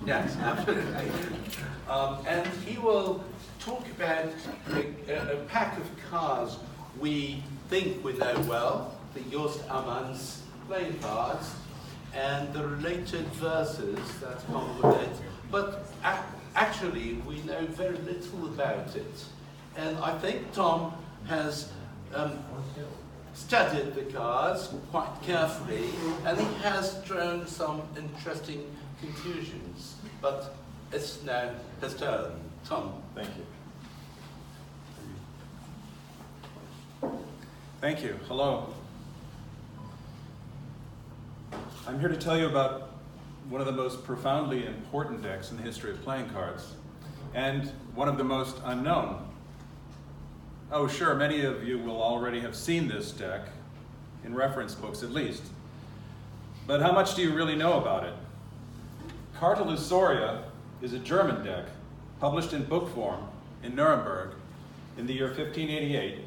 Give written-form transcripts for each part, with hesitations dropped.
Yes, absolutely. And he will talk about a pack of cards we think we know well, the Jost Amman's playing cards, and the related verses that come with it. But actually, we know very little about it. And I think Tom has studied the cards quite carefully, and he has drawn some interesting conclusions. But it's now his turn. Tom. Thank you. Thank you. Hello. I'm here to tell you about one of the most profoundly important decks in the history of playing cards, and one of the most unknown. Oh, sure, many of you will already have seen this deck, in reference books at least. But how much do you really know about it? Charta Lusoria is a German deck, published in book form in Nuremberg in the year 1588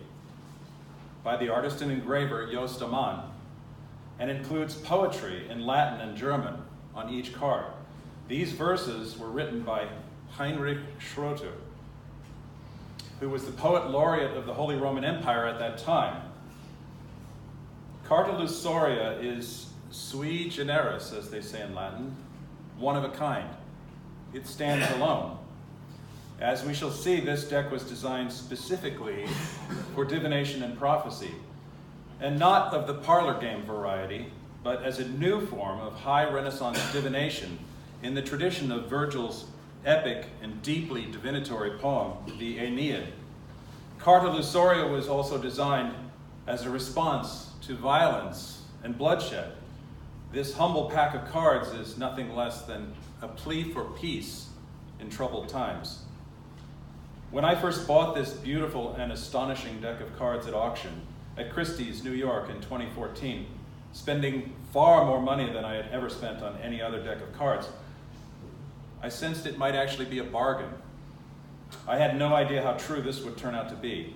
by the artist and engraver Jost Amman, and includes poetry in Latin and German on each card. These verses were written by Heinrich Schröter, who was the poet laureate of the Holy Roman Empire at that time. Charta Lusoria is sui generis, as they say in Latin, one of a kind. It stands alone. As we shall see, this deck was designed specifically for divination and prophecy, and not of the parlor game variety, but as a new form of high Renaissance divination in the tradition of Virgil's epic and deeply divinatory poem, the Aeneid. Charta Lusoria was also designed as a response to violence and bloodshed. This humble pack of cards is nothing less than a plea for peace in troubled times. When I first bought this beautiful and astonishing deck of cards at auction at Christie's, New York in 2014, spending far more money than I had ever spent on any other deck of cards, I sensed it might actually be a bargain. I had no idea how true this would turn out to be.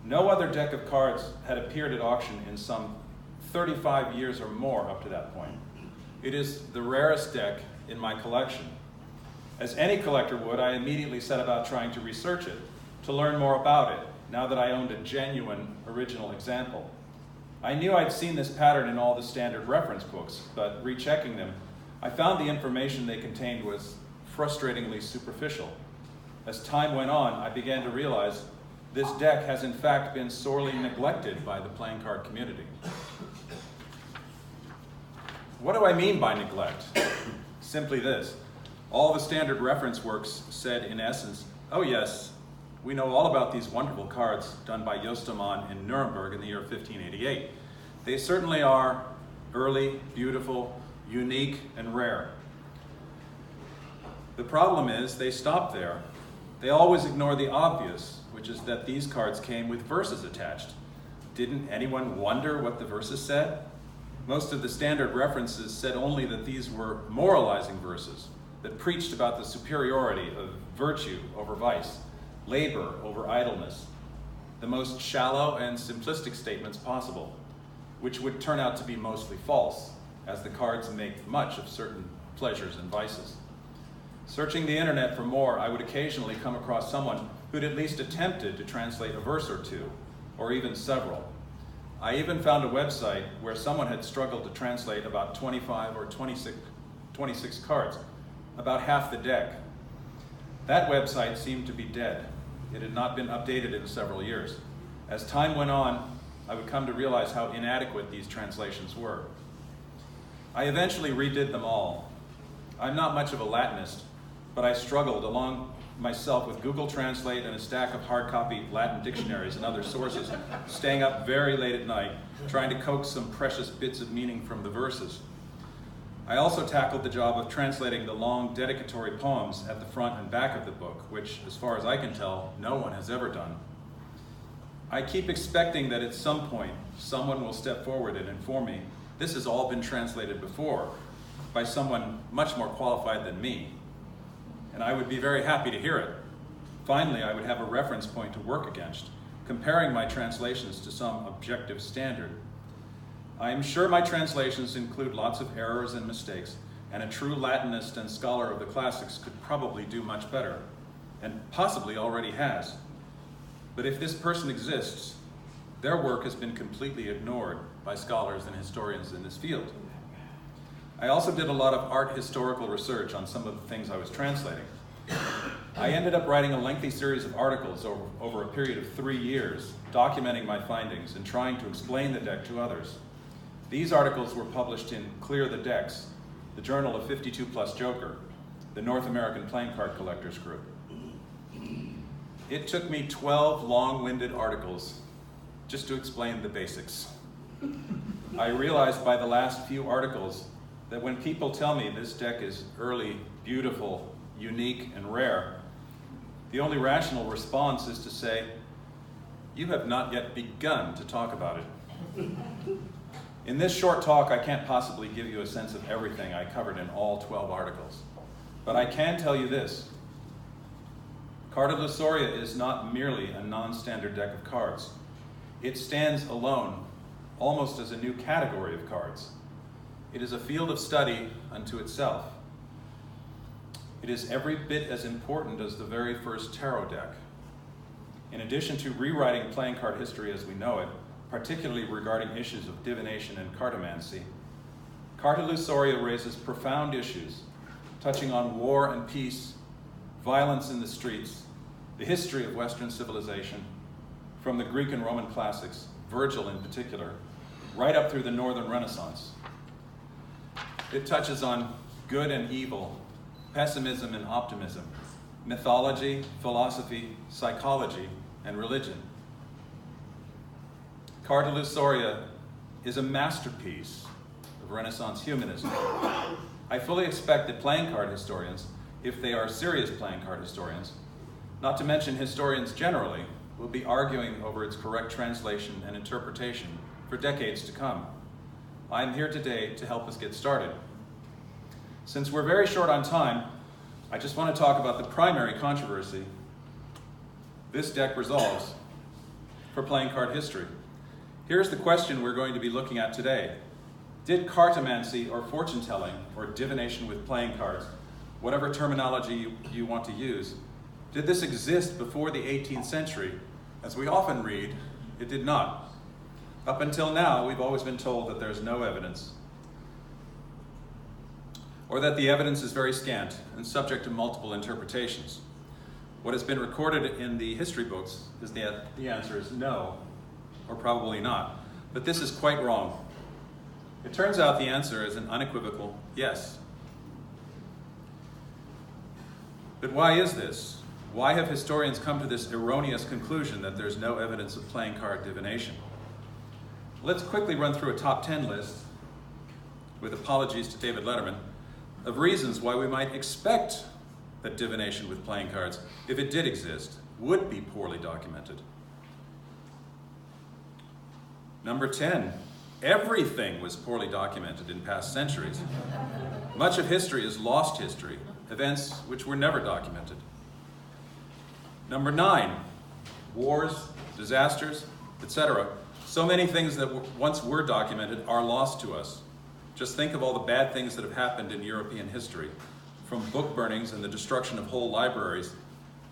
No other deck of cards had appeared at auction in some 35 years or more up to that point. It is the rarest deck in my collection. As any collector would, I immediately set about trying to research it, to learn more about it, now that I owned a genuine original example. I knew I'd seen this pattern in all the standard reference books, but rechecking them, I found the information they contained was frustratingly superficial. As time went on, I began to realize this deck has in fact been sorely neglected by the playing card community. What do I mean by neglect? Simply this. All the standard reference works said in essence, oh yes, we know all about these wonderful cards done by Jost Amman in Nuremberg in the year 1588. They certainly are early, beautiful, unique, and rare. The problem is they stop there. They always ignore the obvious, which is that these cards came with verses attached. Didn't anyone wonder what the verses said? Most of the standard references said only that these were moralizing verses that preached about the superiority of virtue over vice, labor over idleness, the most shallow and simplistic statements possible, which would turn out to be mostly false, as the cards make much of certain pleasures and vices. Searching the internet for more, I would occasionally come across someone who'd at least attempted to translate a verse or two, or even several. I even found a website where someone had struggled to translate about 25 or 26 cards, about half the deck. That website seemed to be dead. It had not been updated in several years. As time went on, I would come to realize how inadequate these translations were. I eventually redid them all. I'm not much of a Latinist, but I struggled along myself with Google Translate and a stack of hard copy Latin dictionaries and other sources, staying up very late at night, trying to coax some precious bits of meaning from the verses. I also tackled the job of translating the long dedicatory poems at the front and back of the book, which, as far as I can tell, no one has ever done. I keep expecting that at some point, someone will step forward and inform me, this has all been translated before by someone much more qualified than me. And I would be very happy to hear it. Finally, I would have a reference point to work against, comparing my translations to some objective standard. I am sure my translations include lots of errors and mistakes, and a true Latinist and scholar of the classics could probably do much better, and possibly already has. But if this person exists, their work has been completely ignored by scholars and historians in this field. I also did a lot of art historical research on some of the things I was translating. I ended up writing a lengthy series of articles over a period of 3 years, documenting my findings and trying to explain the deck to others. These articles were published in Clear the Decks, the Journal of 52 Plus Joker, the North American Playing Card Collectors Group. It took me 12 long-winded articles just to explain the basics. I realized by the last few articles that when people tell me this deck is early, beautiful, unique, and rare, the only rational response is to say, you have not yet begun to talk about it. In this short talk, I can't possibly give you a sense of everything I covered in all 12 articles. But I can tell you this. Charta Lusoria is not merely a non-standard deck of cards. It stands alone, almost as a new category of cards. It is a field of study unto itself. It is every bit as important as the very first tarot deck. In addition to rewriting playing card history as we know it, particularly regarding issues of divination and cartomancy, Charta Lusoria raises profound issues, touching on war and peace, violence in the streets, the history of Western civilization, from the Greek and Roman classics, Virgil in particular, right up through the Northern Renaissance. It touches on good and evil, pessimism and optimism, mythology, philosophy, psychology, and religion. Charta Lusoria is a masterpiece of Renaissance humanism. I fully expect that playing card historians, if they are serious playing card historians, not to mention historians generally, will be arguing over its correct translation and interpretation for decades to come. I am here today to help us get started. Since we're very short on time, I just want to talk about the primary controversy this deck resolves for playing card history. Here's the question we're going to be looking at today. Did cartomancy or fortune-telling or divination with playing cards, whatever terminology you want to use, did this exist before the 18th century? As we often read, it did not. Up until now, we've always been told that there's no evidence, or that the evidence is very scant and subject to multiple interpretations. What has been recorded in the history books is that the answer is no, or probably not. But this is quite wrong. It turns out the answer is an unequivocal yes. But why is this? Why have historians come to this erroneous conclusion that there's no evidence of playing card divination? Let's quickly run through a top 10 list, with apologies to David Letterman, of reasons why we might expect that divination with playing cards, if it did exist, would be poorly documented. Number 10, everything was poorly documented in past centuries. Much of history is lost history, events which were never documented. Number 9, wars, disasters, etc. So many things that once were documented are lost to us. Just think of all the bad things that have happened in European history, from book burnings and the destruction of whole libraries,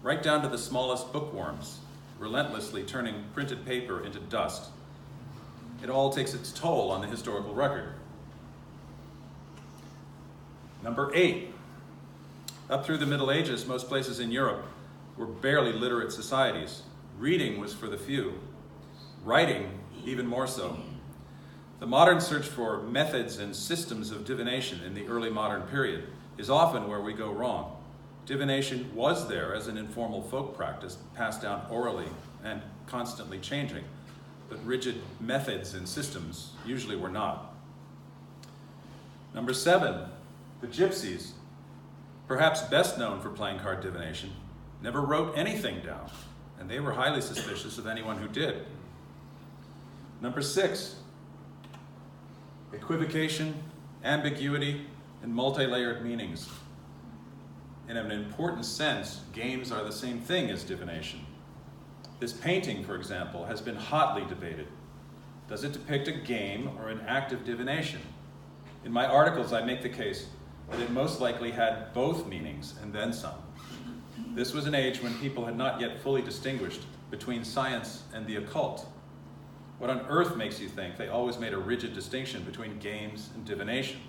right down to the smallest bookworms, relentlessly turning printed paper into dust. It all takes its toll on the historical record. Number 8, up through the Middle Ages, most places in Europe were barely literate societies. Reading was for the few. Writing, even more so. The modern search for methods and systems of divination in the early modern period is often where we go wrong. Divination was there as an informal folk practice passed down orally and constantly changing, but rigid methods and systems usually were not. Number 7, the Gypsies, perhaps best known for playing card divination, never wrote anything down, and they were highly suspicious of anyone who did. Number 6, equivocation, ambiguity, and multi-layered meanings. In an important sense, games are the same thing as divination. This painting, for example, has been hotly debated. Does it depict a game or an act of divination? In my articles, I make the case that it most likely had both meanings and then some. This was an age when people had not yet fully distinguished between science and the occult. What on earth makes you think they always made a rigid distinction between games and divination?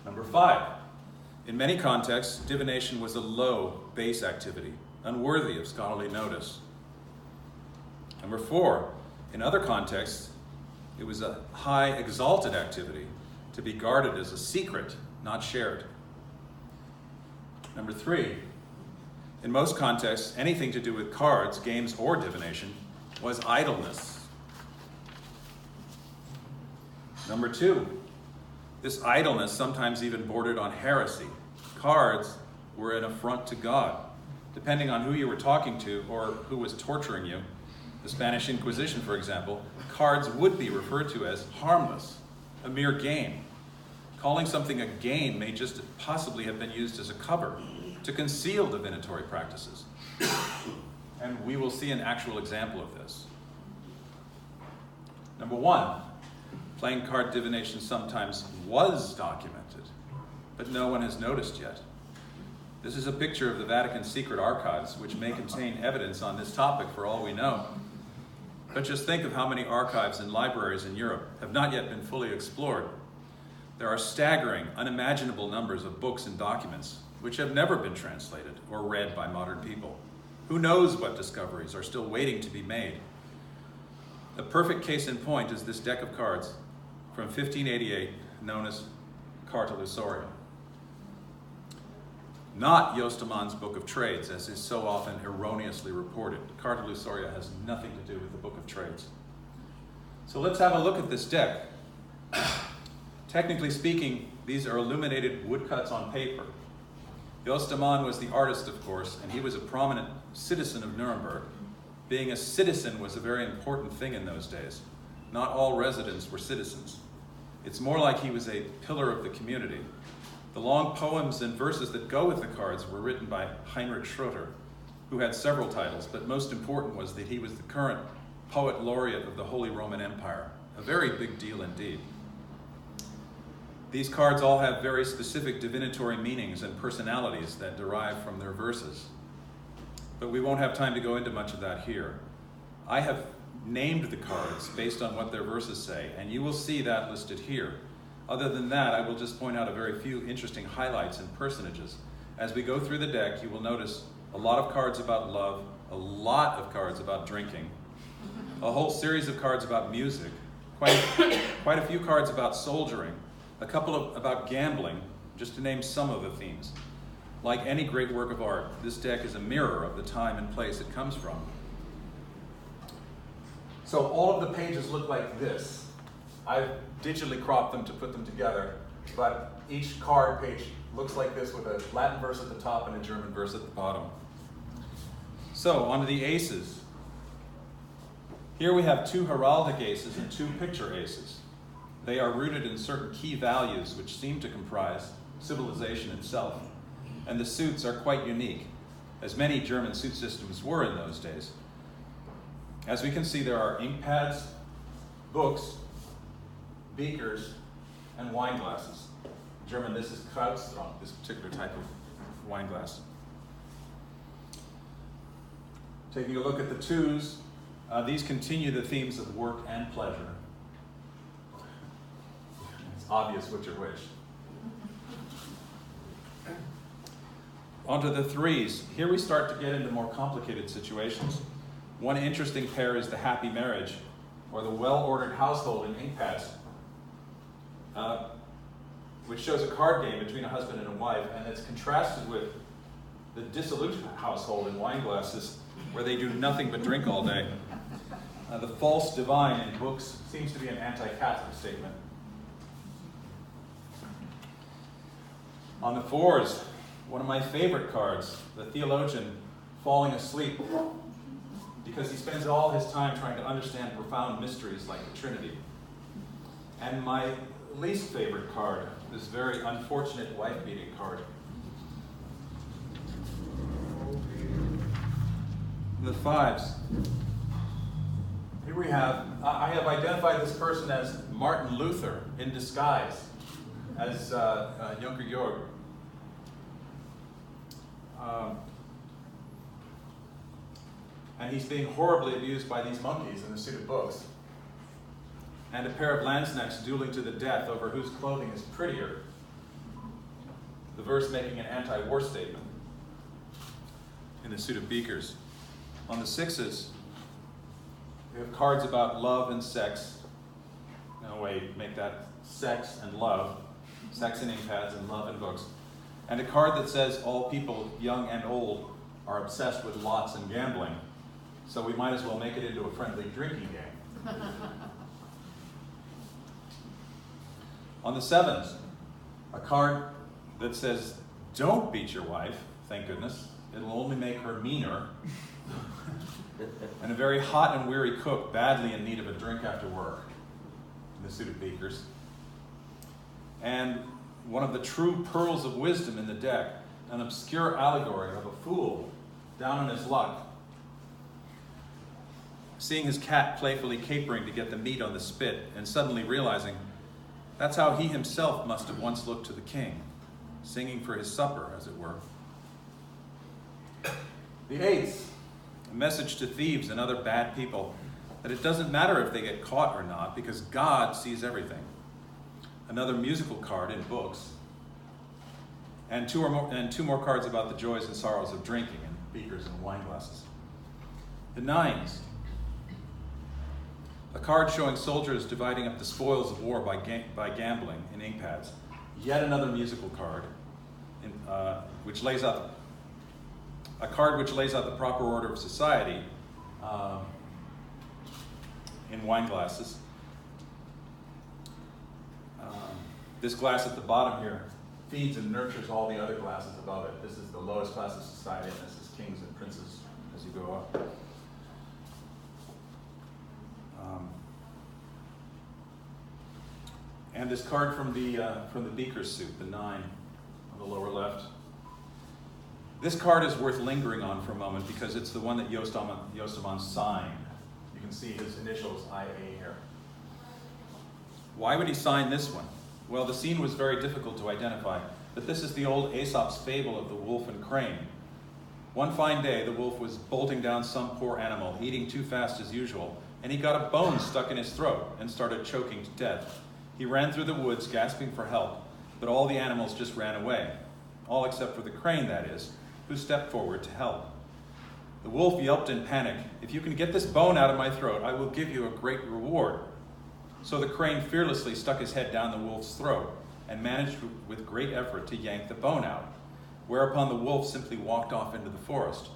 Number 5, in many contexts, divination was a low, base activity, unworthy of scholarly notice. Number 4, in other contexts, it was a high, exalted activity to be guarded as a secret, not shared. Number 3, in most contexts, anything to do with cards, games, or divination was idleness. Number 2, this idleness sometimes even bordered on heresy. Cards were an affront to God. Depending on who you were talking to or who was torturing you, the Spanish Inquisition, for example, cards would be referred to as harmless, a mere game. Calling something a game may just possibly have been used as a cover to conceal divinatory practices. And we will see an actual example of this. Number 1, playing card divination sometimes was documented, but no one has noticed yet. This is a picture of the Vatican's secret archives, which may contain evidence on this topic for all we know. But just think of how many archives and libraries in Europe have not yet been fully explored. There are staggering, unimaginable numbers of books and documents which have never been translated or read by modern people. Who knows what discoveries are still waiting to be made? A perfect case in point is this deck of cards from 1588 known as Charta Lusoria. Not Jost Amman's Book of Trades, as is so often erroneously reported. Charta Lusoria has nothing to do with the Book of Trades. So let's have a look at this deck. Technically speaking, these are illuminated woodcuts on paper. Jost Amman was the artist, of course, and he was a prominent citizen of Nuremberg. Being a citizen was a very important thing in those days. Not all residents were citizens. It's more like he was a pillar of the community. The long poems and verses that go with the cards were written by Heinrich Schröter, who had several titles, but most important was that he was the current poet laureate of the Holy Roman Empire. A very big deal indeed. These cards all have very specific divinatory meanings and personalities that derive from their verses. But we won't have time to go into much of that here. I have named the cards based on what their verses say, and you will see that listed here. Other than that, I will just point out a very few interesting highlights and personages. As we go through the deck, you will notice a lot of cards about love, a lot of cards about drinking, a whole series of cards about music, quite a few cards about soldiering, a couple about gambling, just to name some of the themes. Like any great work of art, this deck is a mirror of the time and place it comes from. So all of the pages look like this. I've digitally cropped them to put them together, but each card page looks like this with a Latin verse at the top and a German verse at the bottom. So on to the aces. Here we have 2 heraldic aces and 2 picture aces. They are rooted in certain key values which seem to comprise civilization itself. And the suits are quite unique, as many German suit systems were in those days. As we can see, there are ink pads, books, beakers, and wine glasses. In German, this is Krautstrunk, this particular type of wine glass. Taking a look at the 2s, these continue the themes of work and pleasure. It's obvious which are which. Onto the 3s. Here we start to get into more complicated situations. One interesting pair is the happy marriage, or the well-ordered household in ink pads, which shows a card game between a husband and a wife, and it's contrasted with the dissolute household in wine glasses, where they do nothing but drink all day. The false divine in books seems to be an anti-Catholic statement. On the 4s, one of my favorite cards, the theologian falling asleep, because he spends all his time trying to understand profound mysteries like the Trinity. And my least favorite card, this very unfortunate wife-beating card. The 5s. Here we have, I have identified this person as Martin Luther in disguise. as Junker Jorg. And he's being horribly abused by these monkeys in the suit of books. And a pair of lanzknechts dueling to the death over whose clothing is prettier. The verse making an anti-war statement in the suit of beakers. On the sixes, we have cards about love and sex. No, wait, make that sex and love. Sex in ink pads and love in books. And a card that says all people, young and old, are obsessed with lots and gambling. So we might as well make it into a friendly drinking game. On the sevens, a card that says, don't beat your wife, thank goodness. It'll only make her meaner. And a very hot and weary cook badly in need of a drink after work, in the suit of beakers. And one of the true pearls of wisdom in the deck, an obscure allegory of a fool down on his luck, seeing his cat playfully capering to get the meat on the spit and suddenly realizing that's how he himself must have once looked to the king, singing for his supper, as it were. The eights, a message to thieves and other bad people that it doesn't matter if they get caught or not because God sees everything. Another musical card in books, and two more cards about the joys and sorrows of drinking in beakers and wine glasses. The nines, a card showing soldiers dividing up the spoils of war by gambling in ink pads. Yet another musical card, which lays out the proper order of society in wine glasses. This glass at the bottom here feeds and nurtures all the other glasses above it. This is the lowest class of society, and this is kings and princes as you go up. And this card from the beaker's suit, the 9 on the lower left. This card is worth lingering on for a moment because it's the one that Jost Amman signed. You can see his initials, IA, here. Why would he sign this one? Well, the scene was very difficult to identify, but this is the old Aesop's fable of the wolf and crane. One fine day, the wolf was bolting down some poor animal, eating too fast as usual, and he got a bone stuck in his throat and started choking to death. He ran through the woods, gasping for help, but all the animals just ran away. All except for the crane, that is, who stepped forward to help. The wolf yelped in panic, "If you can get this bone out of my throat, I will give you a great reward." So the crane fearlessly stuck his head down the wolf's throat and managed with great effort to yank the bone out, whereupon the wolf simply walked off into the forest.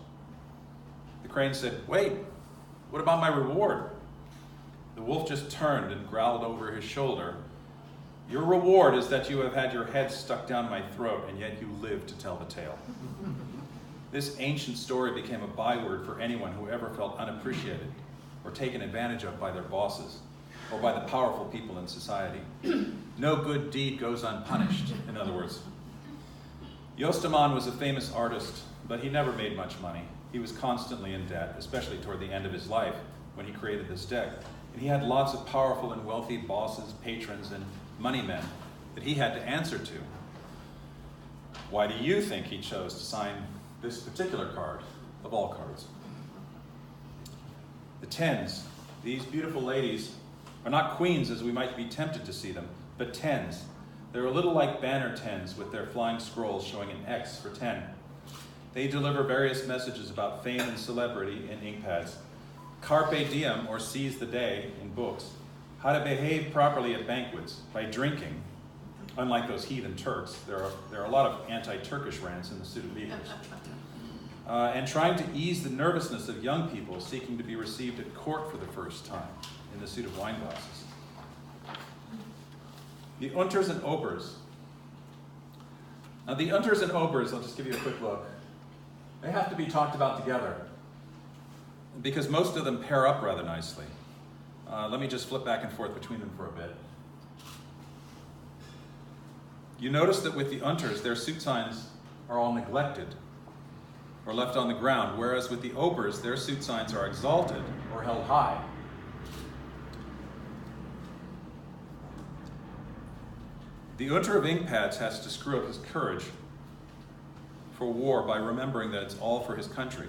The crane said, "Wait, what about my reward?" The wolf just turned and growled over his shoulder, "Your reward is that you have had your head stuck down my throat, and yet you live to tell the tale." This ancient story became a byword for anyone who ever felt unappreciated or taken advantage of by their bosses or by the powerful people in society. No good deed goes unpunished, in other words. Jost Amman was a famous artist, but he never made much money. He was constantly in debt, especially toward the end of his life when he created this deck. And he had lots of powerful and wealthy bosses, patrons, and money men that he had to answer to. Why do you think he chose to sign this particular card of all cards? The 10s, these beautiful ladies are not queens as we might be tempted to see them, but 10s. They're a little like banner 10s with their flying scrolls showing an X for 10. They deliver various messages about fame and celebrity in ink pads. Carpe diem, or seize the day, in books. How to behave properly at banquets by drinking. Unlike those heathen Turks, there are a lot of anti-Turkish rants in the suit of beakers. And trying to ease the nervousness of young people seeking to be received at court for the first time in the suit of wine glasses. The Unters and Obers. Now the Unters and Obers, I'll just give you a quick look. They have to be talked about together because most of them pair up rather nicely. Let me just flip back and forth between them for a bit. You notice that with the Unters, their suit signs are all neglected or left on the ground, whereas with the Obers, their suit signs are exalted or held high. The Unter of Inkpads has to screw up his courage for war by remembering that it's all for his country.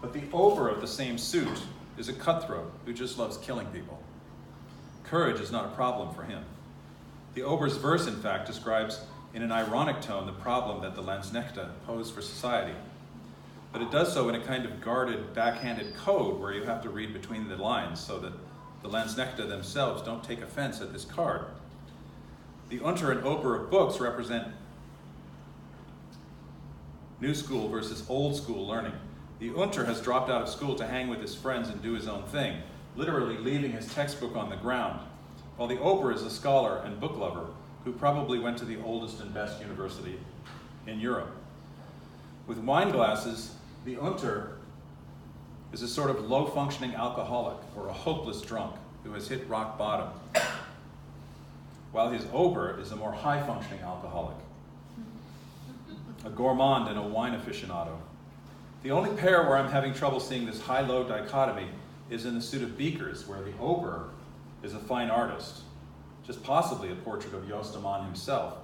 But the Ober of the same suit is a cutthroat who just loves killing people. Courage is not a problem for him. The Ober's verse, in fact, describes in an ironic tone the problem that the Landsknechte pose for society. But it does so in a kind of guarded, backhanded code where you have to read between the lines so that the Landsknechte themselves don't take offense at this card. The Unter and Ober of books represent new school versus old school learning. The Unter has dropped out of school to hang with his friends and do his own thing, literally leaving his textbook on the ground, while the Ober is a scholar and book lover who probably went to the oldest and best university in Europe. With wine glasses, the Unter is a sort of low-functioning alcoholic or a hopeless drunk who has hit rock bottom, while his Ober is a more high-functioning alcoholic, a gourmand and a wine aficionado. The only pair where I'm having trouble seeing this high-low dichotomy is in the suit of Beakers, where the Ober is a fine artist, just possibly a portrait of Jost Amman himself.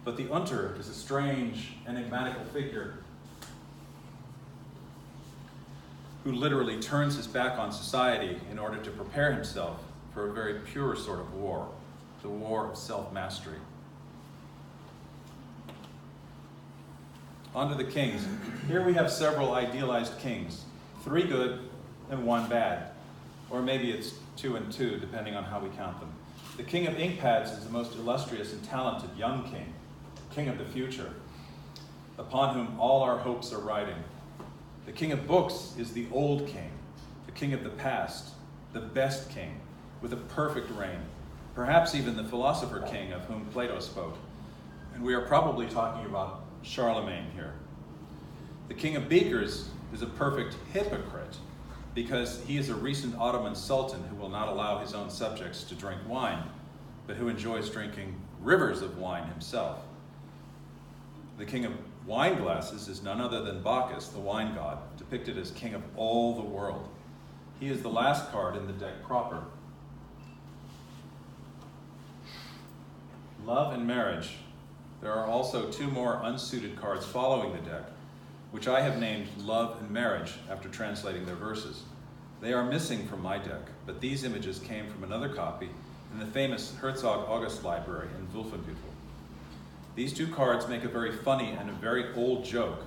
But the Unter is a strange, enigmatical figure who literally turns his back on society in order to prepare himself for a very pure sort of war, the war of self-mastery. On to the kings. Here we have several idealized kings, 3 good and 1 bad, or maybe it's 2 and 2, depending on how we count them. The king of Inkpads is the most illustrious and talented young king of the future, upon whom all our hopes are riding. The king of books is the old king, the king of the past, the best king, with a perfect reign, perhaps even the philosopher king of whom Plato spoke. And we are probably talking about Charlemagne here. The king of Beakers is a perfect hypocrite because he is a recent Ottoman sultan who will not allow his own subjects to drink wine, but who enjoys drinking rivers of wine himself. The king of wine glasses is none other than Bacchus, the wine god, depicted as king of all the world. He is the last card in the deck proper. Love and marriage. There are also 2 more unsuited cards following the deck, which I have named Love and Marriage after translating their verses. They are missing from my deck, but these images came from another copy in the famous Herzog August library in Wolfenbüttel. These 2 cards make a very funny and a very old joke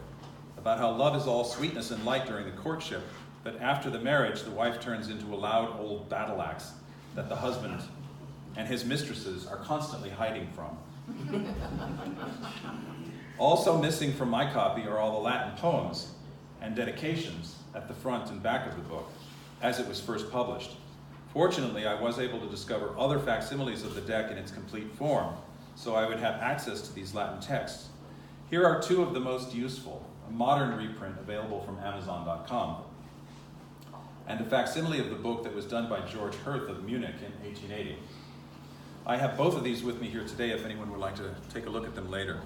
about how love is all sweetness and light during the courtship, but after the marriage, the wife turns into a loud old battle axe that the husband and his mistresses are constantly hiding from. Also missing from my copy are all the Latin poems and dedications at the front and back of the book, as it was first published. Fortunately, I was able to discover other facsimiles of the deck in its complete form, so I would have access to these Latin texts. Here are 2 of the most useful, a modern reprint available from Amazon.com, and a facsimile of the book that was done by George Hirth of Munich in 1880. I have both of these with me here today if anyone would like to take a look at them later.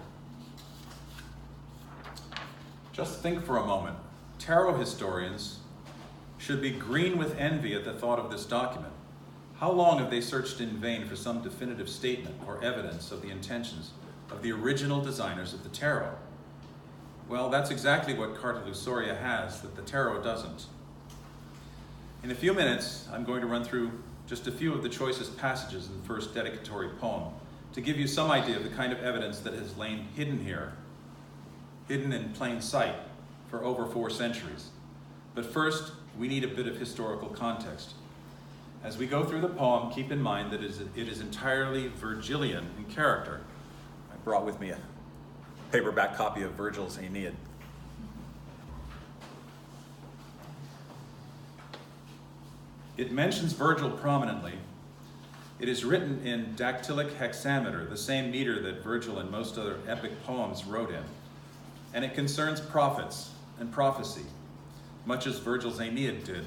Just think for a moment. Tarot historians should be green with envy at the thought of this document. How long have they searched in vain for some definitive statement or evidence of the intentions of the original designers of the tarot? Well, that's exactly what Charta Lusoria has that the tarot doesn't. In a few minutes, I'm going to run through just a few of the choicest passages in the first dedicatory poem to give you some idea of the kind of evidence that has lain hidden here, hidden in plain sight for over 4 centuries. But first, we need a bit of historical context. As we go through the poem, keep in mind that it is entirely Virgilian in character. I brought with me a paperback copy of Virgil's Aeneid. It mentions Virgil prominently. It is written in dactylic hexameter, the same meter that Virgil and most other epic poems wrote in. And it concerns prophets and prophecy, much as Virgil's Aeneid did.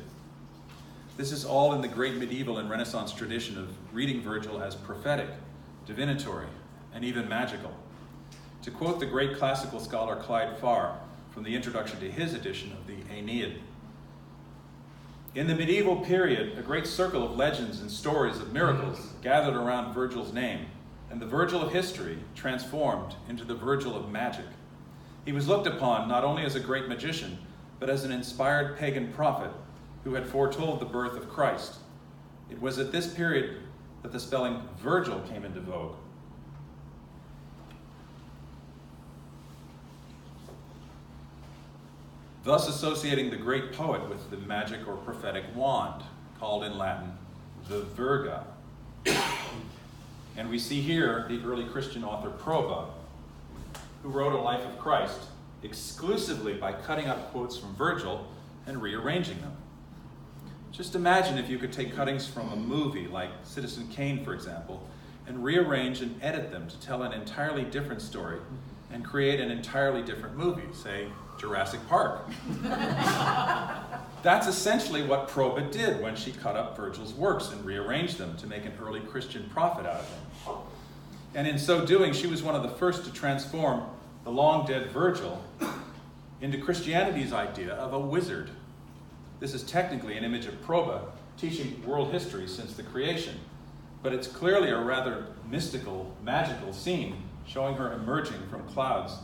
This is all in the great medieval and Renaissance tradition of reading Virgil as prophetic, divinatory, and even magical. To quote the great classical scholar Clyde Farr from the introduction to his edition of the Aeneid, in the medieval period, a great circle of legends and stories of miracles gathered around Virgil's name, and the Virgil of history transformed into the Virgil of magic. He was looked upon not only as a great magician, but as an inspired pagan prophet who had foretold the birth of Christ. It was at this period that the spelling Virgil came into vogue. Thus associating the great poet with the magic or prophetic wand, called in Latin the virga. And we see here the early Christian author Proba, who wrote a life of Christ exclusively by cutting up quotes from Virgil and rearranging them. Just imagine if you could take cuttings from a movie like Citizen Kane, for example, and rearrange and edit them to tell an entirely different story and create an entirely different movie, say Jurassic Park. That's essentially what Proba did when she cut up Virgil's works and rearranged them to make an early Christian prophet out of them. And in so doing, she was one of the first to transform the long-dead Virgil into Christianity's idea of a wizard. This is technically an image of Proba teaching world history since the creation, but it's clearly a rather mystical, magical scene showing her emerging from clouds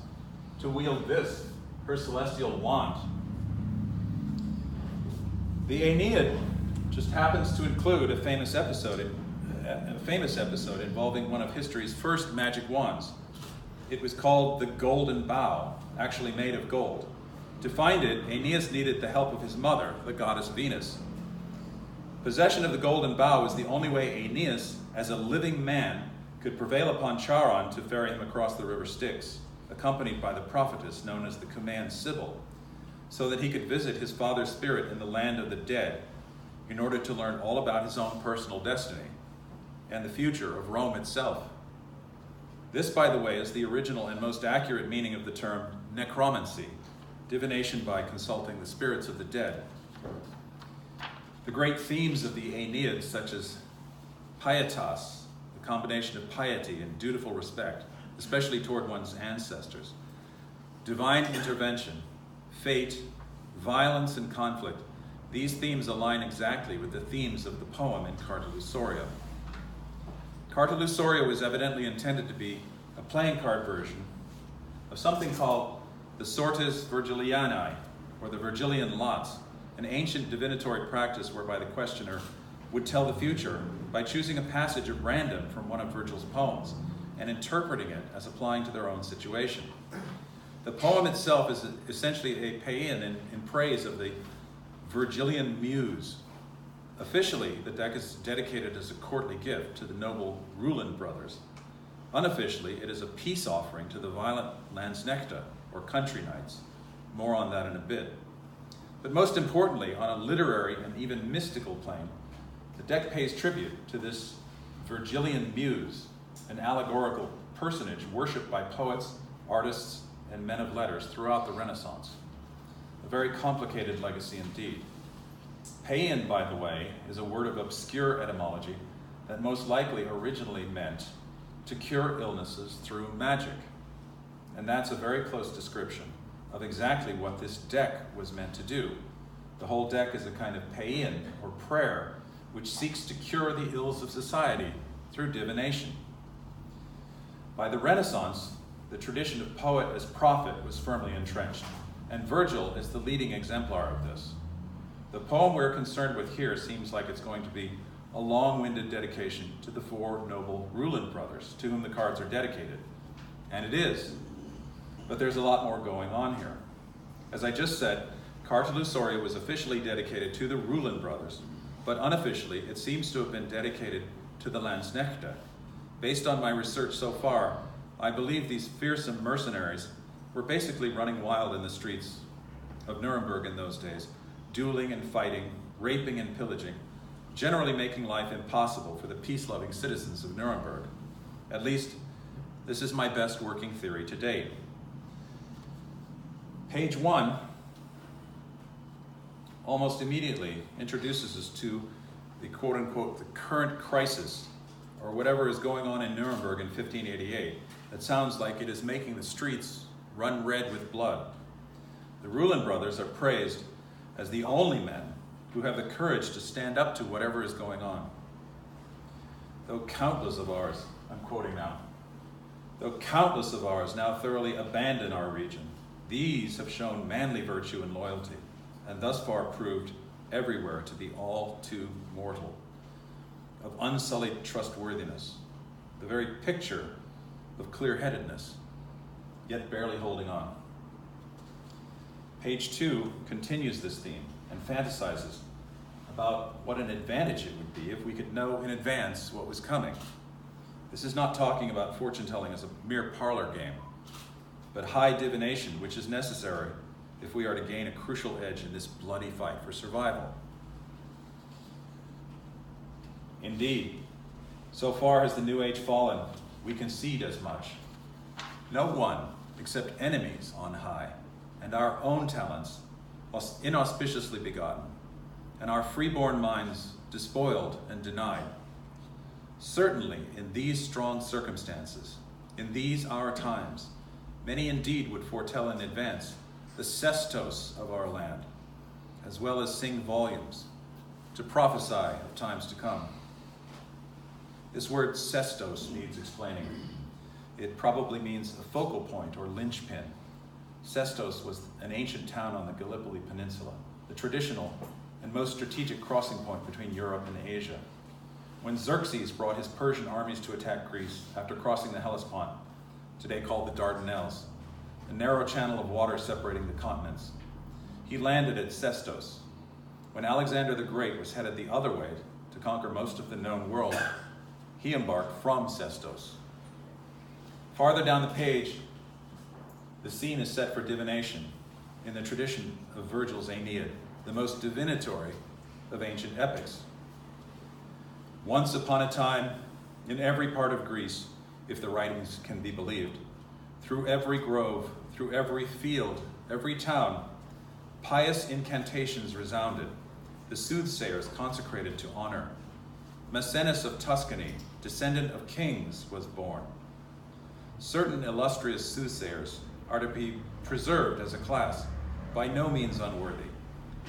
to wield this, her celestial wand. The Aeneid just happens to include a famous episode involving one of history's first magic wands. It was called the Golden Bow, actually made of gold. To find it, Aeneas needed the help of his mother, the goddess Venus. Possession of the Golden Bow was the only way Aeneas, as a living man, could prevail upon Charon to ferry him across the river Styx, accompanied by the prophetess known as the Cumaean Sibyl, so that he could visit his father's spirit in the land of the dead in order to learn all about his own personal destiny and the future of Rome itself. This, by the way, is the original and most accurate meaning of the term necromancy, divination by consulting the spirits of the dead. The great themes of the Aeneid, such as pietas, the combination of piety and dutiful respect, especially toward one's ancestors, divine intervention, fate, violence, and conflict, these themes align exactly with the themes of the poem in Charta Lusoria. Charta Lusoria was evidently intended to be a playing card version of something called the sortes Virgilianae, or the Virgilian lots, an ancient divinatory practice whereby the questioner would tell the future by choosing a passage at random from one of Virgil's poems and interpreting it as applying to their own situation. The poem itself is essentially a paean in praise of the Virgilian muse. Officially, the deck is dedicated as a courtly gift to the noble Rulin brothers. Unofficially, it is a peace offering to the violent Landsknechte, or country knights. More on that in a bit. But most importantly, on a literary and even mystical plane, the deck pays tribute to this Virgilian muse, an allegorical personage worshipped by poets, artists, and men of letters throughout the Renaissance. A very complicated legacy indeed. Paean, by the way, is a word of obscure etymology that most likely originally meant to cure illnesses through magic. And that's a very close description of exactly what this deck was meant to do. The whole deck is a kind of paean, or prayer, which seeks to cure the ills of society through divination. By the Renaissance, the tradition of poet as prophet was firmly entrenched, and Virgil is the leading exemplar of this. The poem we're concerned with here seems like it's going to be a long-winded dedication to the four noble Rulin brothers, to whom the cards are dedicated. And it is. But there's a lot more going on here. As I just said, Charta Lusoria was officially dedicated to the Rulin brothers, but unofficially it seems to have been dedicated to the Landsknechte. Based on my research so far, I believe these fearsome mercenaries were basically running wild in the streets of Nuremberg in those days, dueling and fighting, raping and pillaging, generally making life impossible for the peace-loving citizens of Nuremberg. At least, this is my best working theory to date. Page 1 almost immediately introduces us to the quote-unquote the current crisis, or whatever is going on in Nuremberg in 1588. That sounds like it is making the streets run red with blood. The Rulin brothers are praised as the only men who have the courage to stand up to whatever is going on. Though countless of ours I'm quoting now, though countless of ours now thoroughly abandon our region, these have shown manly virtue and loyalty, and thus far proved everywhere to be all too mortal, of unsullied trustworthiness, the very picture of clear-headedness, yet barely holding on. Page 2 continues this theme and fantasizes about what an advantage it would be if we could know in advance what was coming. This is not talking about fortune-telling as a mere parlor game, but high divination, which is necessary if we are to gain a crucial edge in this bloody fight for survival. Indeed, so far has the New Age fallen, we concede as much. No one except enemies on high, and our own talents inauspiciously begotten, and our freeborn minds despoiled and denied. Certainly, in these strong circumstances, in these our times, many indeed would foretell in advance the cestos of our land, as well as sing volumes, to prophesy of times to come. This word cestos needs explaining. It probably means a focal point or linchpin. Sestos was an ancient town on the Gallipoli Peninsula, the traditional and most strategic crossing point between Europe and Asia. When Xerxes brought his Persian armies to attack Greece after crossing the Hellespont, today called the Dardanelles, a narrow channel of water separating the continents, he landed at Sestos. When Alexander the Great was headed the other way to conquer most of the known world, he embarked from Sestos. Farther down the page, the scene is set for divination in the tradition of Virgil's Aeneid, the most divinatory of ancient epics. Once upon a time, in every part of Greece, if the writings can be believed, through every grove, through every field, every town, pious incantations resounded, the soothsayers consecrated to honor. Maecenas of Tuscany, descendant of kings, was born. Certain illustrious soothsayers are to be preserved as a class, by no means unworthy.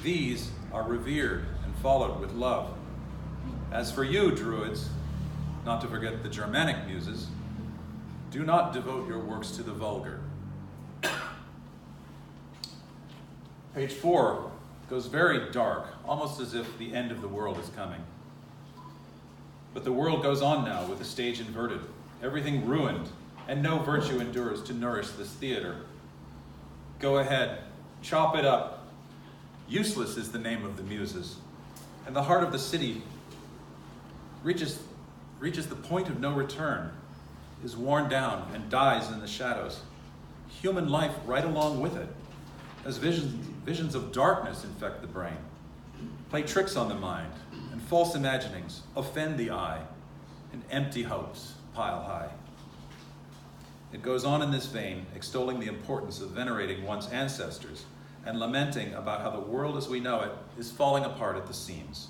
These are revered and followed with love. As for you, Druids, not to forget the Germanic muses, do not devote your works to the vulgar. Page 4 goes very dark, almost as if the end of the world is coming. But the world goes on now with the stage inverted, everything ruined, and no virtue endures to nourish this theater. Go ahead, chop it up. Useless is the name of the muses, and the heart of the city reaches the point of no return, is worn down and dies in the shadows. Human life right along with it, as visions of darkness infect the brain, play tricks on the mind, and false imaginings offend the eye, and empty hopes pile high. It goes on in this vein, extolling the importance of venerating one's ancestors and lamenting about how the world as we know it is falling apart at the seams.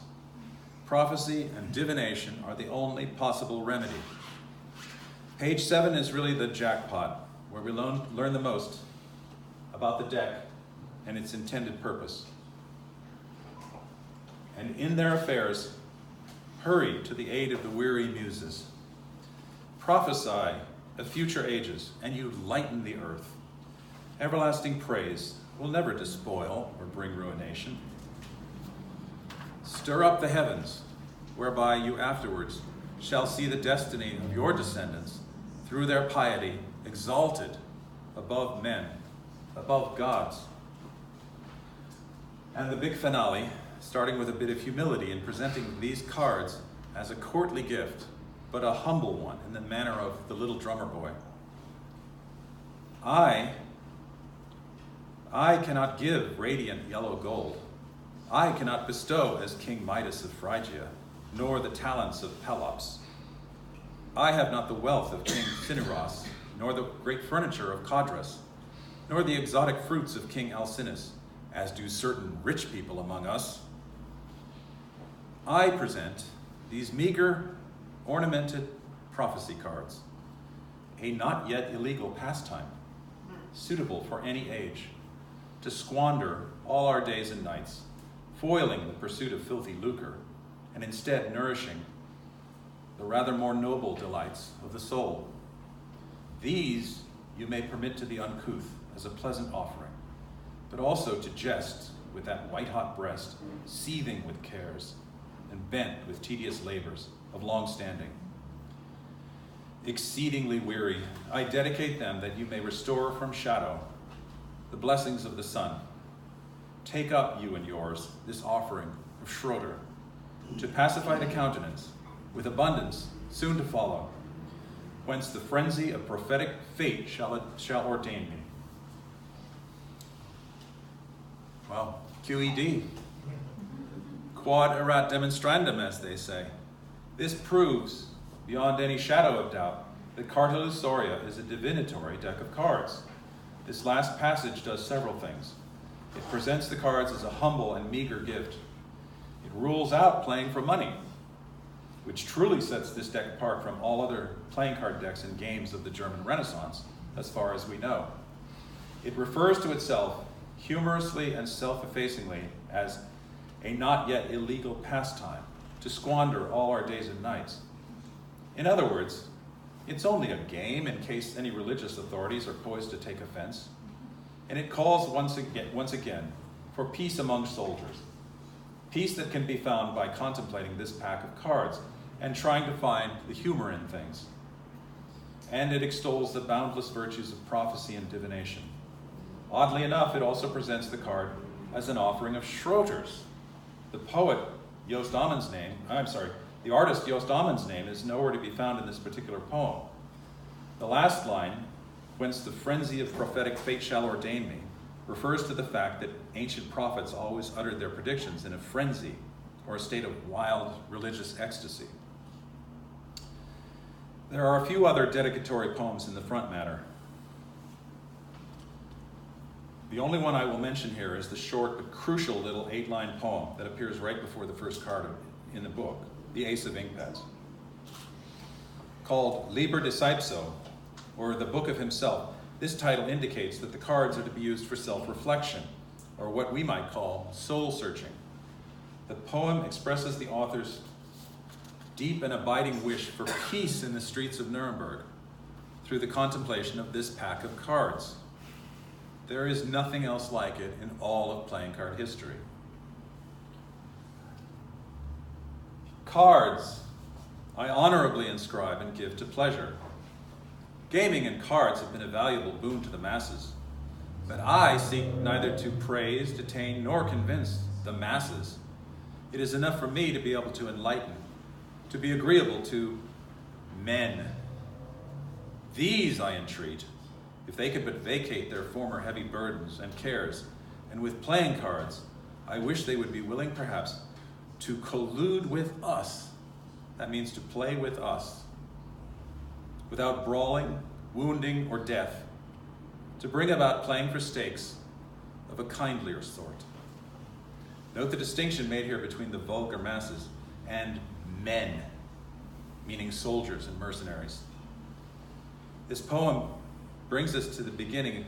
Prophecy and divination are the only possible remedy. Page 7 is really the jackpot, where we learn the most about the deck and its intended purpose. And in their affairs, hurry to the aid of the weary muses. Prophesy of future ages, and you lighten the earth. Everlasting praise will never despoil or bring ruination. Stir up the heavens, whereby you afterwards shall see the destiny of your descendants through their piety exalted above men, above gods. And the big finale, starting with a bit of humility in presenting these cards as a courtly gift, but a humble one in the manner of the little drummer boy. I cannot give radiant yellow gold. I cannot bestow as King Midas of Phrygia, nor the talents of Pelops. I have not the wealth of King Cinyras, nor the great furniture of Codrus, nor the exotic fruits of King Alcinous, as do certain rich people among us. I present these meager, ornamented prophecy cards, a not yet illegal pastime, suitable for any age, to squander all our days and nights, foiling the pursuit of filthy lucre, and instead nourishing the rather more noble delights of the soul. These you may permit to the uncouth as a pleasant offering, but also to jest with that white-hot breast, seething with cares, and bent with tedious labors of long standing. Exceedingly weary, I dedicate them that you may restore from shadow the blessings of the sun. Take up, you and yours, this offering of Schröter, to pacify the countenance, with abundance soon to follow, whence the frenzy of prophetic fate shall ordain me. Well, QED. Quod erat demonstrandum, as they say. This proves, beyond any shadow of doubt, that Charta Lusoria is a divinatory deck of cards. This last passage does several things. It presents the cards as a humble and meager gift. It rules out playing for money, which truly sets this deck apart from all other playing card decks and games of the German Renaissance, as far as we know. It refers to itself humorously and self-effacingly as a not yet illegal pastime, to squander all our days and nights. In other words, it's only a game in case any religious authorities are poised to take offense. And it calls once again for peace among soldiers. Peace that can be found by contemplating this pack of cards and trying to find the humor in things. And it extols the boundless virtues of prophecy and divination. Oddly enough, it also presents the card as an offering of Schröter's. The artist Jost Amman's name is nowhere to be found in this particular poem. The last line, whence the frenzy of prophetic fate shall ordain me, refers to the fact that ancient prophets always uttered their predictions in a frenzy or a state of wild religious ecstasy. There are a few other dedicatory poems in the front matter. The only one I will mention here is the short but crucial little 8-line poem that appears right before the first card in the book, the Ace of Inkpads, called Liber Discipso, or the Book of Himself. This title indicates that the cards are to be used for self-reflection, or what we might call soul-searching. The poem expresses the author's deep and abiding wish for peace in the streets of Nuremberg through the contemplation of this pack of cards. There is nothing else like it in all of playing card history. Cards I honorably inscribe and give to pleasure. Gaming and cards have been a valuable boon to the masses, but I seek neither to praise, detain, nor convince the masses. It is enough for me to be able to enlighten, to be agreeable to men. These I entreat, if they could but vacate their former heavy burdens and cares, and with playing cards, I wish they would be willing perhaps to collude with us. That means to play with us, without brawling, wounding, or death, to bring about playing for stakes of a kindlier sort. Note the distinction made here between the vulgar masses and men, meaning soldiers and mercenaries. This poem brings us to the beginning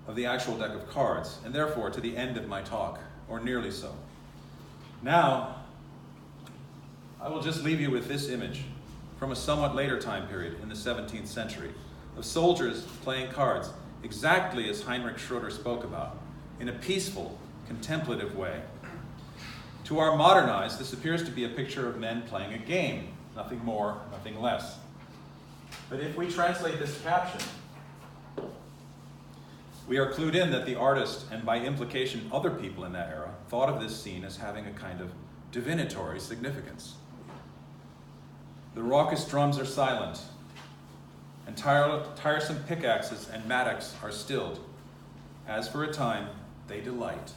of the actual deck of cards, and therefore to the end of my talk, or nearly so. Now, I will just leave you with this image from a somewhat later time period in the 17th century of soldiers playing cards exactly as Heinrich Schröter spoke about, in a peaceful, contemplative way. To our modern eyes, this appears to be a picture of men playing a game, nothing more, nothing less. But if we translate this caption, we are clued in that the artist, and by implication other people in that era, thought of this scene as having a kind of divinatory significance. The raucous drums are silent, and tiresome pickaxes and mattocks are stilled, as for a time they delight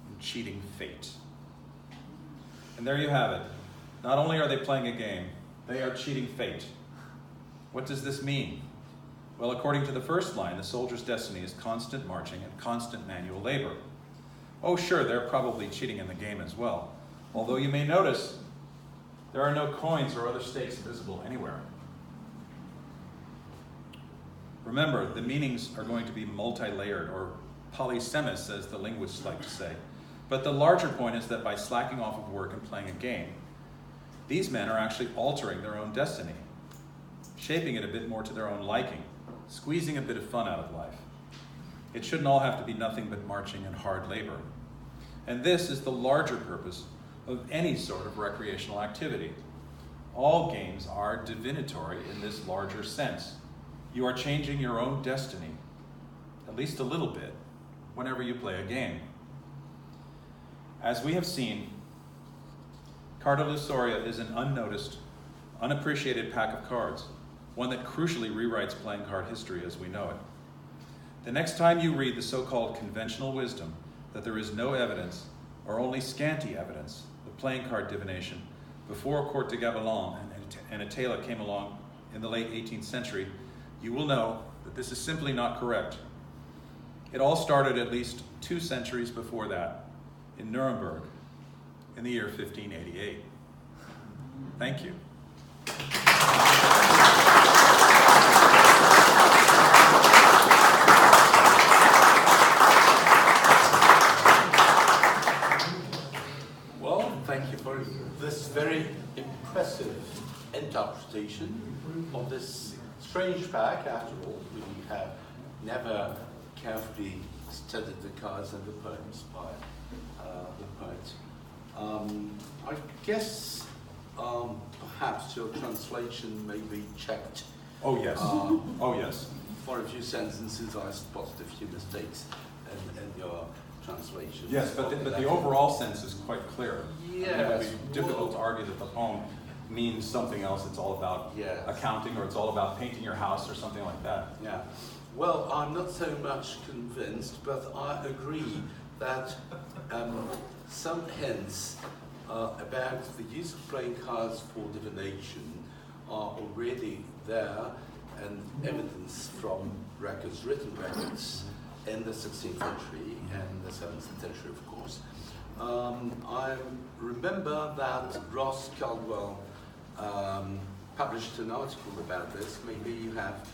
in cheating fate. And there you have it. Not only are they playing a game, they are cheating fate. What does this mean? Well, according to the first line, the soldier's destiny is constant marching and constant manual labor. Oh, sure, they're probably cheating in the game as well, although you may notice there are no coins or other stakes visible anywhere. Remember, the meanings are going to be multi-layered, or polysemous, as the linguists like to say. But the larger point is that by slacking off of work and playing a game, These men are actually altering their own destiny, shaping it a bit more to their own liking, squeezing a bit of fun out of life. It shouldn't all have to be nothing but marching and hard labor. And this is the larger purpose of any sort of recreational activity. All games are divinatory in this larger sense. You are changing your own destiny, at least a little bit, whenever you play a game. As we have seen, Charta Lusoria is an unnoticed, unappreciated pack of cards, one that crucially rewrites playing card history as we know it. The next time you read the so-called conventional wisdom that there is no evidence, or only scanty evidence, of playing card divination before Court de Gabelin and Atala came along in the late 18th century, you will know that this is simply not correct. It all started at least 2 centuries before that, in Nuremberg, in the year 1588. Thank you. Well, thank you for this very impressive interpretation of this strange pack. After all, we have never carefully studied the cards and the poems by the poet. I guess perhaps your translation may be checked. Oh yes. Oh yes. For a few sentences, I spotted a few mistakes in your translation. Yes, but the overall sense is quite clear. Yes. I mean, it would be difficult to argue that the poem means something else. It's all about accounting, or it's all about painting your house, or something like that. Yeah. Well, I'm not so much convinced, but I agree that some hints about the use of playing cards for divination are already there, and evidence from records, written records, in the 16th century and the 17th century, of course. I remember that Ross Caldwell published an article about this. Maybe you have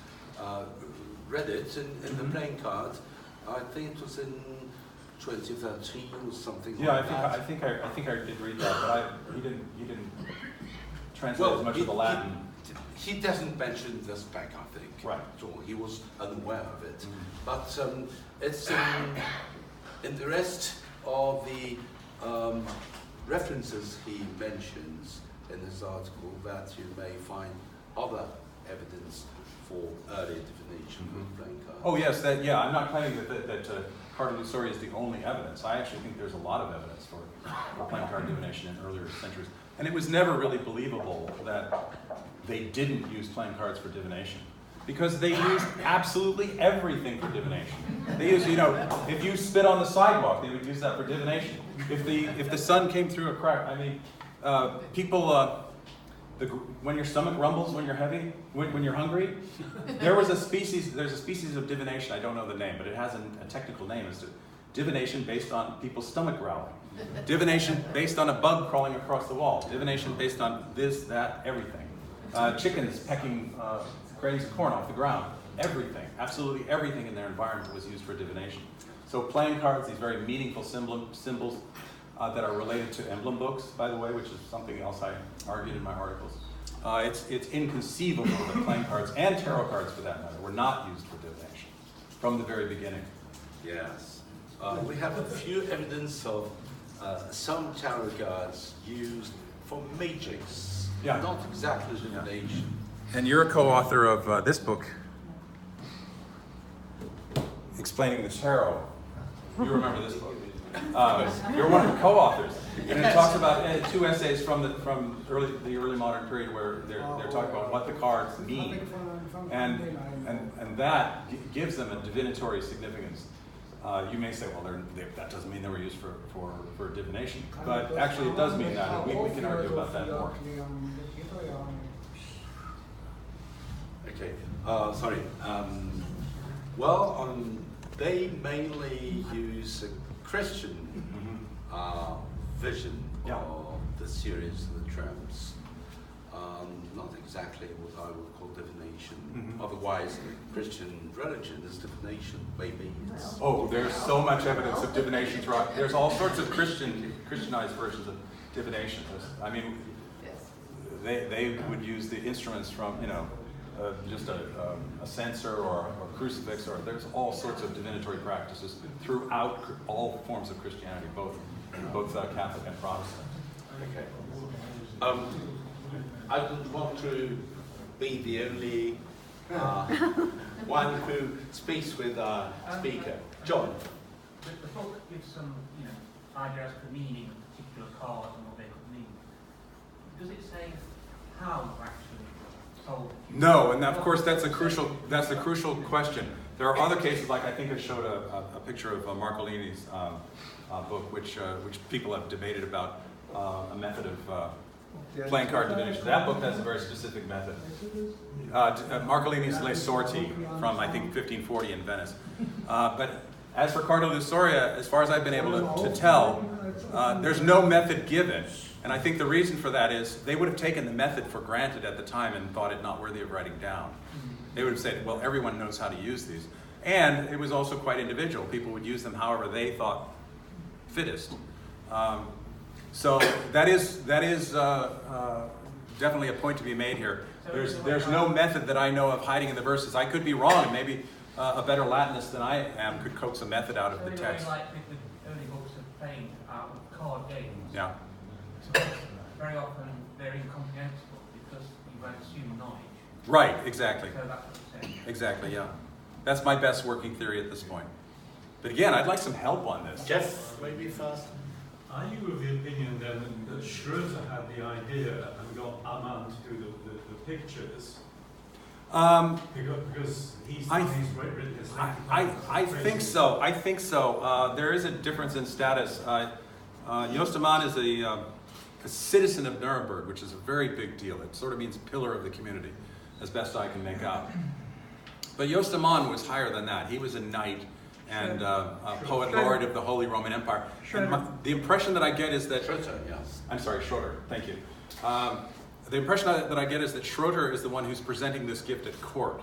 read it in the playing card. I think it was in 2013 or something like that. I think I did read that, but he didn't translate as much of the Latin. He doesn't mention this back, I think. Right. At all. He was unaware of it. But it's in the rest of the references he mentions in his article that you may find other evidence for early divination with playing cards. Oh yes, I'm not claiming that Charta Lusoria is the only evidence. I actually think there's a lot of evidence for playing card divination in earlier centuries. And it was never really believable that they didn't use playing cards for divination, because they used absolutely everything for divination. They used, if you spit on the sidewalk, they would use that for divination. If the sun came through a crack, I mean, people, when your stomach rumbles, when you're heavy, when you're hungry, there's a species of divination, I don't know the name, but it has a technical name. It's divination based on people's stomach growling. Divination based on a bug crawling across the wall. Divination based on this, that, everything. Chickens pecking grains of corn off the ground. Everything, absolutely everything in their environment was used for divination. So playing cards, these very meaningful symbols that are related to emblem books, by the way, which is something else I argued in my articles. It's inconceivable that playing cards, and tarot cards for that matter, were not used for divination from the very beginning. Yes. We have a few evidence of some tarot cards used for magics, not exactly divination. And you're a co-author of this book, Explaining the Tarot. You remember this book? You're one of the co-authors, and it talks about 2 essays from the early modern period where they're talking about what the cards mean, and that gives them a divinatory significance. You may say, well, that doesn't mean they were used for divination, but actually it does mean that, and we can argue about that more. Okay, sorry. They mainly use a Christian vision of the series of the tramps. Not exactly what I would call divination. Otherwise, Christian religion is divination. Maybe it's... Oh, there's so much evidence of divination throughout. There's all sorts of Christianized versions of divination. I mean, they would use the instruments from, just a censer or a crucifix, or there's all sorts of divinatory practices throughout all forms of Christianity, both Catholic and Protestant. Okay. I don't want to be the only one who speaks with our speaker. John. The book gives some, ideas for meaning of particular cards and what they could mean. Does it say how to actually solve? No, and of course that's the crucial question. There are other cases, like I think I showed a picture of Marcolini's book, which people have debated about a method of playing card divination. That book has a very specific method. Marcolini's Le Sorti from, I think, 1540 in Venice. But as for Charta Lusoria, as far as I've been able to tell, there's no method given. And I think the reason for that is they would have taken the method for granted at the time and thought it not worthy of writing down. They would have said, well, everyone knows how to use these. And it was also quite individual. People would use them however they thought fittest. So that is definitely a point to be made here. There's no method that I know of hiding in the verses. I could be wrong, and maybe a better Latinist than I am could coax a method out of the text. Like the early books of playing out of card games. Yeah. So very often they're incomprehensible because you won't assume knowledge. Right, exactly. So that's what you're saying. Exactly, yeah. That's my best working theory at this point. But again, I'd like some help on this. Jeff, maybe first. Are you of the opinion then that Schröter had the idea and got Amman to do the pictures? Because he's written this. I think so. I think so. There is a difference in status. Jost Amman is a citizen of Nuremberg, which is a very big deal. It sort of means pillar of the community, as best I can make out. But Jost Amman was higher than that. He was a knight and a poet laureate of the Holy Roman Empire. And the impression that I get is that... Schröter, yes. I'm sorry, Schröter. Thank you. The impression that I get is that Schröter is the one who's presenting this gift at court.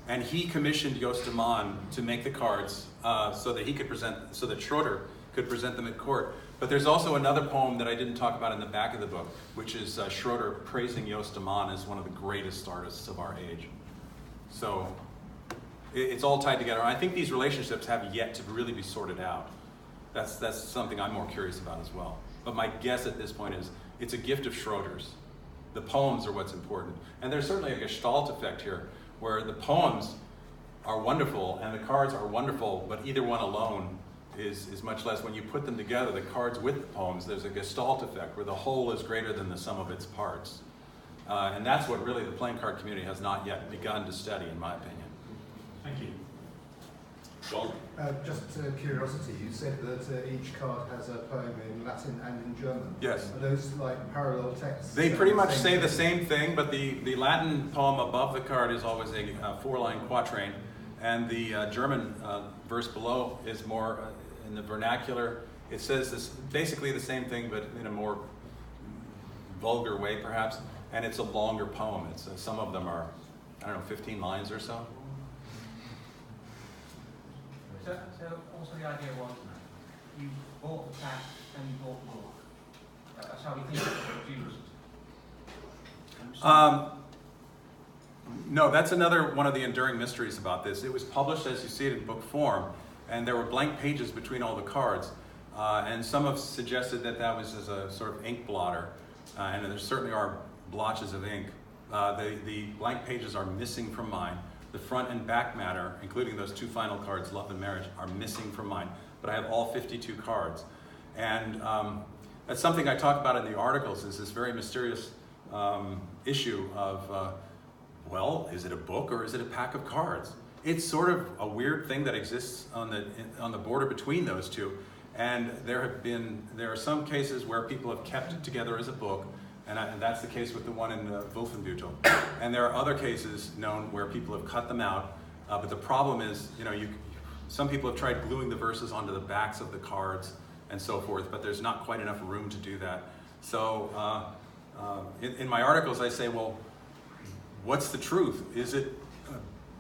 And he commissioned Jost Amman to make the cards so that Schröter could present them at court. But there's also another poem that I didn't talk about in the back of the book, which is Schröter praising Jost Amman as one of the greatest artists of our age. So it's all tied together. And I think these relationships have yet to really be sorted out. That's something I'm more curious about as well. But my guess at this point is it's a gift of Schröter's. The poems are what's important. And there's certainly a gestalt effect here, where the poems are wonderful and the cards are wonderful, but either one alone is much less. When you put them together, the cards with the poems, there's a gestalt effect where the whole is greater than the sum of its parts. And that's what really the playing card community has not yet begun to study, in my opinion. Thank you. John? Just curiosity, you said that each card has a poem in Latin and in German. Yes. Are those like parallel texts? They pretty much say the same thing, but the Latin poem above the card is always a four-line quatrain, and the German verse below is more in the vernacular. It says this, basically the same thing, but in a more vulgar way, perhaps, and it's a longer poem. It's some of them are, 15 lines or so. So also the idea was you bought the text and you bought the book. That's how we think it was produced. No, that's another one of the enduring mysteries about this. It was published as you see it in book form, and there were blank pages between all the cards. And some have suggested that was as a sort of ink blotter, and there certainly are blotches of ink. The blank pages are missing from mine. The front and back matter, including those two final cards, Love and Marriage, are missing from mine. But I have all 52 cards. And that's something I talk about in the articles, is this very mysterious issue of, well, is it a book or is it a pack of cards? It's sort of a weird thing that exists on the border between those two. And there are some cases where people have kept it together as a book, and that's the case with the one in Wolfenbüttel. And there are other cases known where people have cut them out, but the problem is, some people have tried gluing the verses onto the backs of the cards and so forth, but there's not quite enough room to do that. So in my articles I say, well, what's the truth? Is it a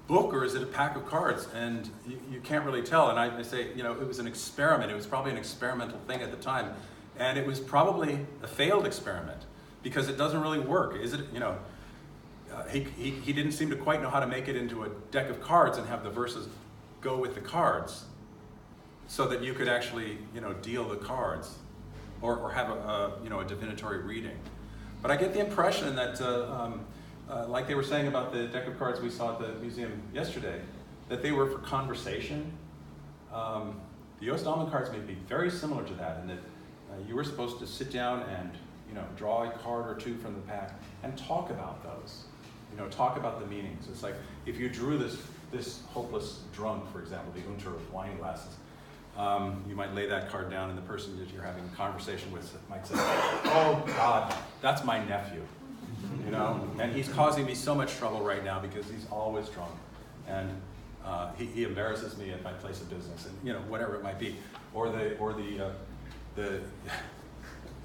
book or is it a pack of cards? And you can't really tell. And I say, it was an experiment. It was probably an experimental thing at the time. And it was probably a failed experiment, because it doesn't really work. Is it, you know, he didn't seem to quite know how to make it into a deck of cards and have the verses go with the cards so that you could actually, you know, deal the cards or have a you know, a divinatory reading. But I get the impression that, like they were saying about the deck of cards we saw at the museum yesterday, that they were for conversation. The Jost Amman cards may be very similar to that, in that you were supposed to sit down and, you know, draw a card or two from the pack and talk about those. You know, talk about the meanings. It's like if you drew this hopeless drunk, for example, the Unter of wine glasses, you might lay that card down, and the person that you're having a conversation with might say, "Oh God, that's my nephew," you know, and he's causing me so much trouble right now because he's always drunk, and he embarrasses me at my place of business, and you know, whatever it might be, or the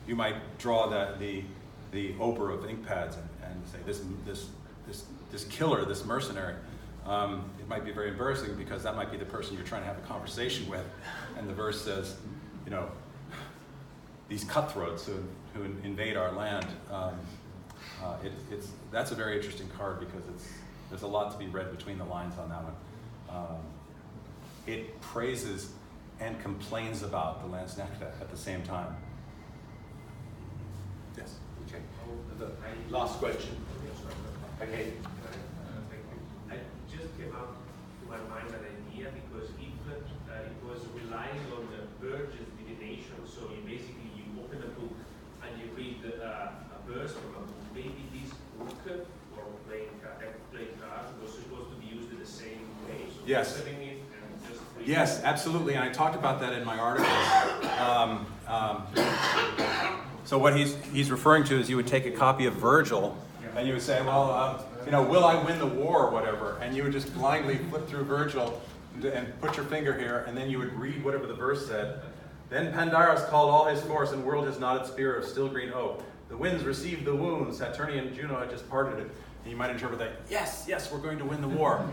you might draw the Ober of ink pads and say this killer, this mercenary. It might be very embarrassing because that might be the person you're trying to have a conversation with, and the verse says, you know, these cutthroats who invade our land. That's a very interesting card because there's a lot to be read between the lines on that one. It praises and complains about the Landsnächte at the same time. Yes. Okay. The last question. Okay. I just came up to my mind an idea, because if it was relying on the Virgil's Divination, so you open a book and you read a verse from a book, maybe this book for playing cards was supposed to be used in the same way. So Yes. opening it and just reading Yes, it. absolutely, and I talked about that in my article. So what he's referring to is you would take a copy of Virgil, and you would say, well, you know, will I win the war or whatever, and you would just blindly flip through Virgil and put your finger here, and then you would read whatever the verse said. Then Pandarus called all his force and whirled his knotted spear of still green oak. The winds received the wound, Saturnian Juno had just parted it. And you might interpret that, yes, we're going to win the war.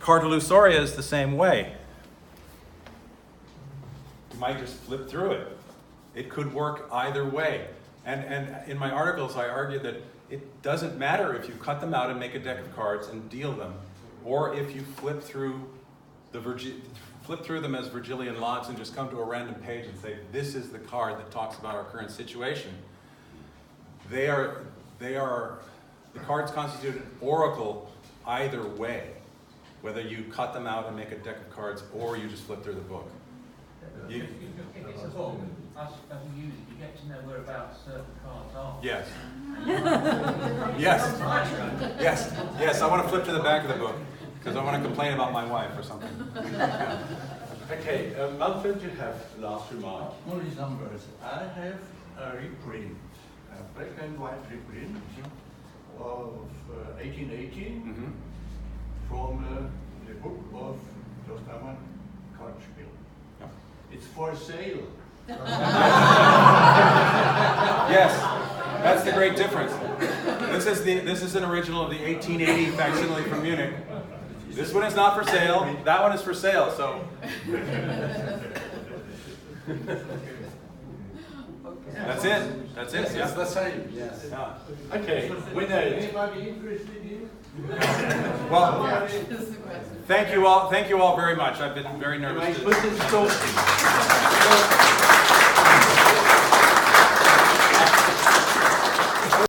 Carta Lusoria is the same way. You might just flip through it. It could work either way. And in my articles, I argue that it doesn't matter if you cut them out and make a deck of cards and deal them, or if you flip through them as Virgilian lots and just come to a random page and say, this is the card that talks about our current situation. The cards constitute an oracle either way, whether you cut them out and make a deck of cards or you just flip through the book. If it's a book, as a user, you get to know whereabouts certain cards are. Yes. Yes, I want to flip to the back of the book because I want to complain about my wife or something. Okay, Manfred, you have the last remark. Only numbers. I have a reprint, a black and white reprint of 1818 from the book of Jost Amman, Kartspiel. Yeah. It's for sale. Yes, that's the great difference. This is an original of the 1880 facsimile from Munich. This one is not for sale. That one is for sale. So that's it. That's it. It's Yeah. the same, yes. Yeah. Okay, we know it. Anybody interested in? Well, thank you all very much. I've been very nervous. Put this talk.